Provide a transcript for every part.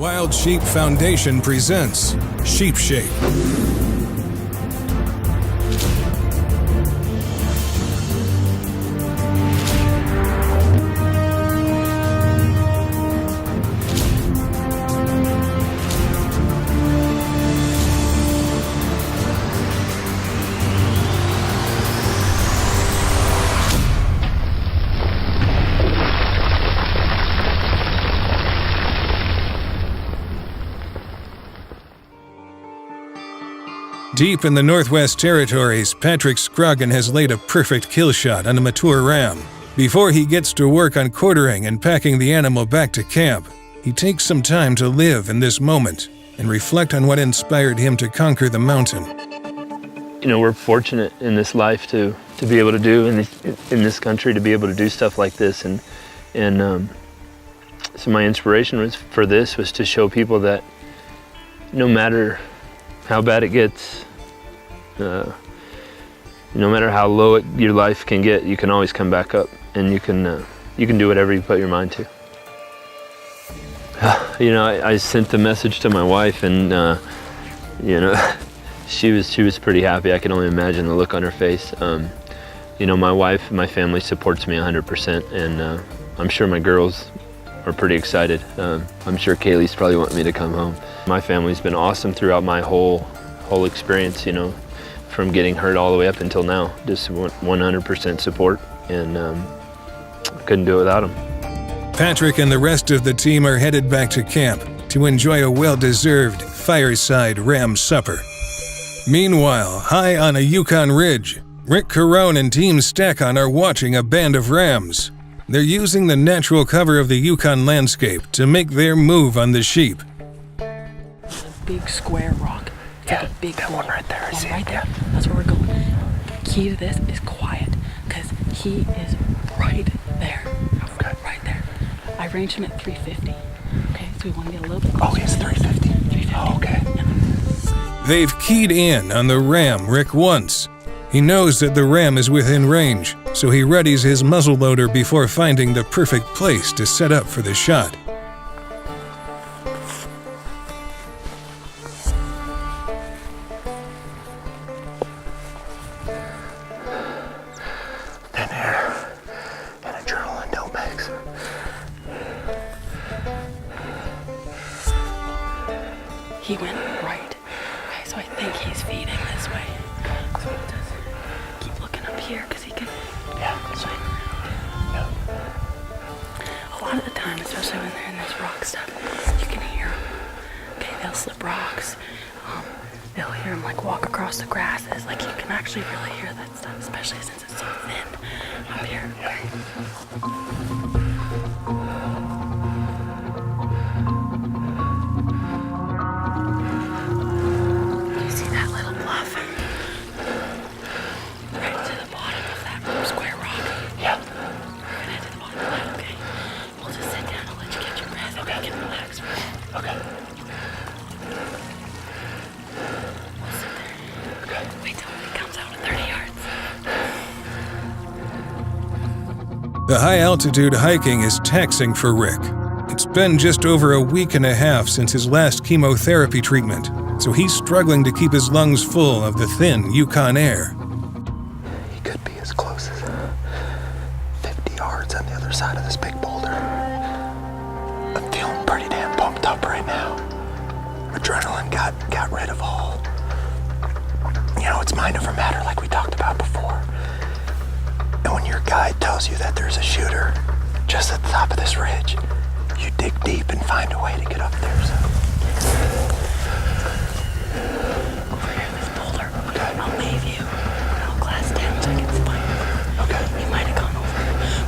Wild Sheep Foundation presents Sheep Shape. Deep in the Northwest Territories, Patrick Scroggin has laid a perfect kill shot on a mature ram. Before he gets to work on quartering and packing the animal back to camp, he takes some time to live in this moment and reflect on what inspired him to conquer the mountain. You know, we're fortunate in this life to be able to do, in this country, to be able to do stuff like this. And so my inspiration was to show people that no matter how bad it gets, no matter how low your life can get, you can always come back up, and you can do whatever you put your mind to. You know, I sent the message to my wife, and she was pretty happy. I can only imagine the look on her face. You know, my wife, my family supports me 100%, and I'm sure my girls are pretty excited. I'm sure Kaylee's probably wanting me to come home. My family's been awesome throughout my whole experience, you know, from getting hurt all the way up until now. Just 100% support, and couldn't do it without them. Patrick and the rest of the team are headed back to camp to enjoy a well-deserved fireside ram supper. Meanwhile, high on a Yukon ridge, Rick Carone and Team Stackon are watching a band of rams. They're using the natural cover of the Yukon landscape to make their move on the sheep. It's a big square rock. It's like a big that one right there. I see right it, there. That's where we're going. The key to this is quiet, because he is right there. Okay. Right there. I ranged him at 350. Okay, so we want to get a little bit closer. Oh, he's 350. 350. Oh, okay. Yeah. They've keyed in on the ram Rick wants. He knows that the ram is within range, so he readies his muzzleloader before finding the perfect place to set up for the shot. Thin air and adrenaline don't mix. He went right. Okay, so I think he's feeding this way. So he does. Keep looking up here, because he can. Yeah. This way. Yeah. A lot of the time, especially when they're in this rock stuff, you can hear them. Okay, they'll slip rocks. They'll hear them like walk across the grasses. Like, you can actually really hear that stuff, especially since it's so thin up here. You see that little bluff? Right to the bottom of that square rock. Yeah. We're gonna head to the bottom of that, okay? We'll just sit down and let you catch your breath, and we can relax for a minute. Okay. We'll sit there. Okay. Wait till he comes out at 30 yards. The high-altitude hiking is taxing for Rick. It's been just over a week and a half since his last chemotherapy treatment, so he's struggling to keep his lungs full of the thin Yukon air. He could be as close as 50 yards on the other side of this big boulder. I'm feeling pretty damn pumped up right now. Adrenaline got rid of all. You know, it's mind over matter, like we talked about before. And when your guide tells you that there's a shooter just at the top of this ridge, you dig deep and find a way to get up there. So. Over here, this boulder. Okay. I'll wave you. I'll glass down so I can spine you. Okay. He might have gone over.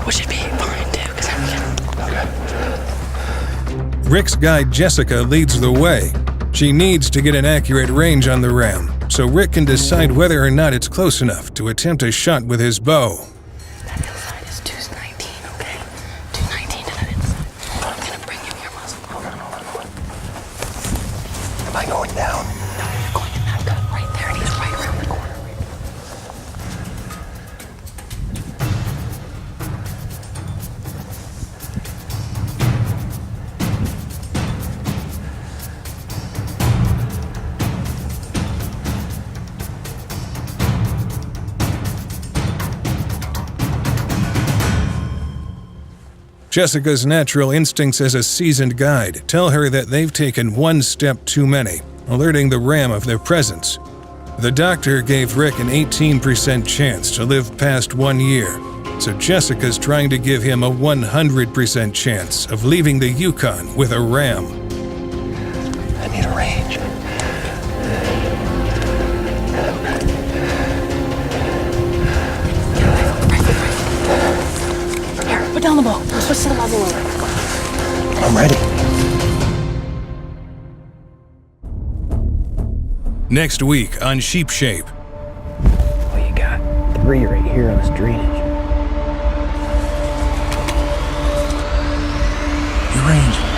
Which should be fine too, because I'm getting. Okay. Rick's guide Jessica leads the way. She needs to get an accurate range on the ram, so Rick can decide whether or not it's close enough to attempt a shot with his bow. That hillside is 219, okay? 219 to that inside. I'm gonna bring you your muzzle. Hold on. Am I going down? No, you're going in that cut right there, and he's right around the corner. Jessica's natural instincts as a seasoned guide tell her that they've taken one step too many, alerting the ram of their presence. The doctor gave Rick an 18% chance to live past 1 year, so Jessica's trying to give him a 100% chance of leaving the Yukon with a ram. I need a range. Here, put down the bow. Let's switch to the muzzle loader. I'm ready. Next week on Sheep Shape. Well, you got 3 right here on this drainage. Your range.